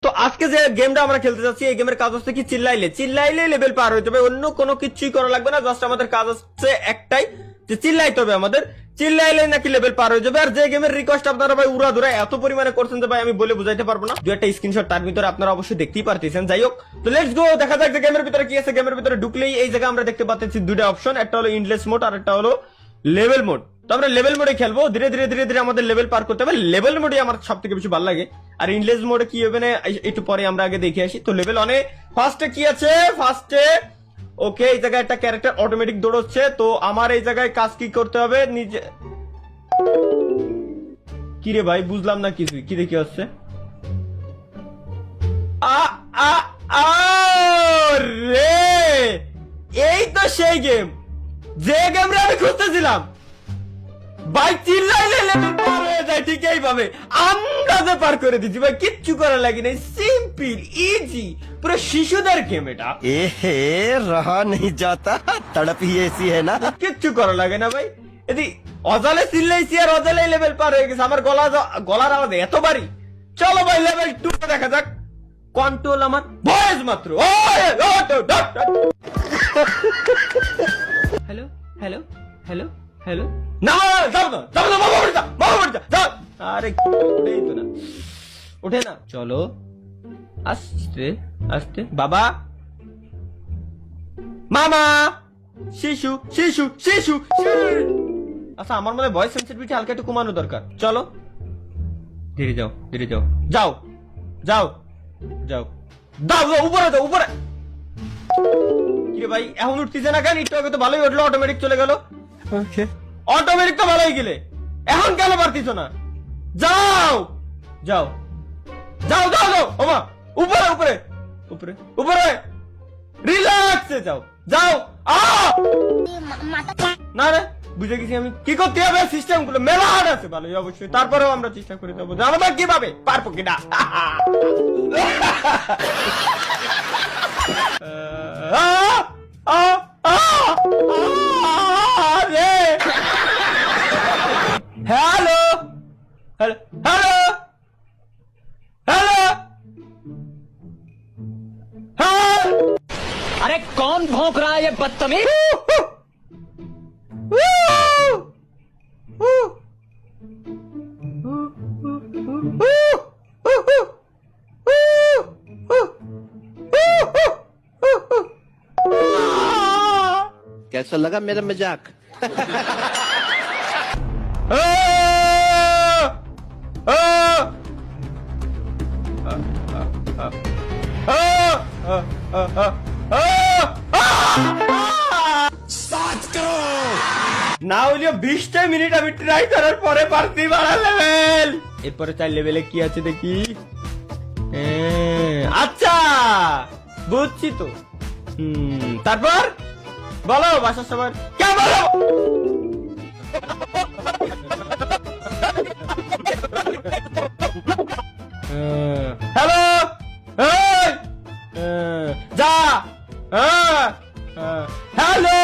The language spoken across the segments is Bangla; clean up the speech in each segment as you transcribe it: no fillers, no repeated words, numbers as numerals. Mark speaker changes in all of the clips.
Speaker 1: তো আজকে যে গেমটা আমরা খেলতে যাচ্ছি এই গেমের কাজ হচ্ছে কি চিল্লাইলে লেভেল পার হয়ে যাবে, অন্য কোনো কিছুই করা লাগবে না। জাস্ট আমাদের কাজ হচ্ছে একটাই, যে চিল্লাইতে হবে আমাদের, চিল্লাইলে নাকি লেভেল পার হয়ে যাবে। আর যে গেমের রিকোয়েস্ট আপনারা ভাই উড়া ধরে এত পরিমাণে করছেন যে ভাই আমি বলে বুঝাইতে পারবো না। দু একটা স্ক্রিনশট তার ভিতরে আপনারা অবশ্যই দেখতেই পারতেছেন। যাই হোক, তো লেটস গো, দেখা যাক যে গেমের ভিতরে কি আছে। গেমের ভিতরে ঢুকলেই এই জায়গায় আমরা দেখতে পাচ্ছি দুইটা অপশন, একটা হলো ইনলেস মোড আর একটা হলো লেভেল মোড। তো আমরা লেভেল মোডে খেলবো, ধীরে ধীরে আমাদের লেভেল পার করতে হবে। লেভেল মোডে আমার সব থেকে বেশি ভালো লাগে। আর ইনলেস মোডে কি হবে না একটু পরে আমরা আগে দেখে আসি। তো লেভেল অনেক ফার্স্টে কি আছে, ফার্স্টে ওকে এই জায়গায় একটা ক্যারেক্টার অটোমেটিক দৌড়চ্ছে। তো আমার এই জায়গায় কাজ কি করতে হবে, নিজে কি রে ভাই বুঝলাম না কিছু, কি দেখি হচ্ছে। রে এই তো সেই গেম, যে গেমটা আমি খুঁজতেছিলাম। ভাই চিল্লাইলে লেভেল পার হয়ে যায় ঠিক এইভাবে, আন্দাজে পার করে দিচ্ছি ভাই, কিচ্ছু করার লাগে না, সিম্পল ইজি, পুরো শিশুদের গেম এটা।
Speaker 2: এহে রহা नहीं जाता, तड़प ही ऐसी है ना।
Speaker 1: কিচ্ছু করা লাগে না ভাই, এদি অজালে চিল্লাইছি আর অজালে লেভেল পার হয়ে গেছে। আমার গলার আওয়াজ এত বাড়ি। চলো ভাই লেভেল 2 দেখা যাক। কন্ট্রোল আমার ভয়েস মাত্র। হ্যালো হ্যালো হ্যালো হ্যালো, না যাও না, যাও না, বাবা বাড়ি যা, বাবা বাড়ি যা, যাও। আরে ওঠেই তো না, ওঠে না। চলো আস্তে আস্তে, বাবা, মামা, শিশু শিশু শিশু। আচ্ছা আমার মনে হয় ভয়েস সেন্সিটিভিটি হালকা একটু কমানো দরকার। চলো ধীরে যাও, ধীরে যাও, যাও যাও যাও, দাও দাও, উপরে দাও, উপরে। কি ভাই এখন উঠতেছে না কেন? একটু আগে তো ভালোই উঠলো, অটোমেটিক চলে গেল। অটোমেটিক তো ভালোই গেলে, এখন কেন পারতিস না? যাও যাও যাও যাও যাও, ওমা উপরে উপরে উপরে উপরে, রিল্যাক্সে যাও যাও। না রে বুঝে গেছি আমি, কি করতে হবে সিস্টেম গুলো মেলা হার্ড আছে ভালোই অবশ্যই, তারপরেও আমরা চেষ্টা করে যাবো আমরা কিভাবে পারবো কিনা। হ্যালো হ্যালো হ্যালো হ্যালো,
Speaker 3: अरे कौन भौंक रहा है ये बदतमीज?
Speaker 2: कैसा लगा मेरा मजाक?
Speaker 1: না হলেও 20টা মিনিট আমি ট্রাই করার পরে পারছি বাড়া লেভেল। এরপরে 4 লেভেলে কি আছে দেখি। আচ্ছা বুঝছি তো। তারপর বলো বাসার সবার কে বলো। হ্যালো যা, হ্যালো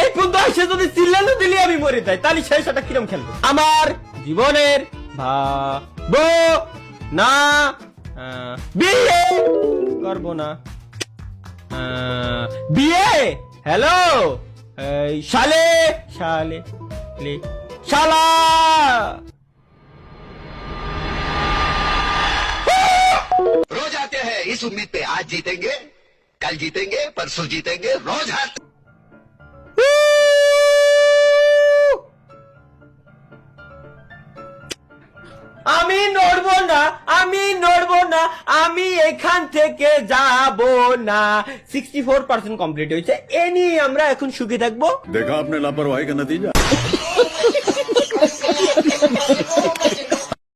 Speaker 1: এই পর্যন্ত এসে যদি চিল্লানো দিলি আমি মরে যাই, তাহলে সেই সাথে কিরম খেলবো? আমার জীবনের ভাবো না, বিয়ে করবো না, বিয়ে। হ্যালো শালে শালে শালা,
Speaker 4: रोज आते हैं इस उम्मीद पे आज जीतेंगे, कल जीतेंगे, परसों जीतेंगे, रोज हारते।
Speaker 1: আমি নড়বো না, আমি নড়বো না, আমি এখান থেকে যাব না। 64% কমপ্লিট হয়েছে, এ নিয়ে আমরা এখন সুখী থাকবো।
Speaker 5: देखा आपने लापरवाही का नतीजा।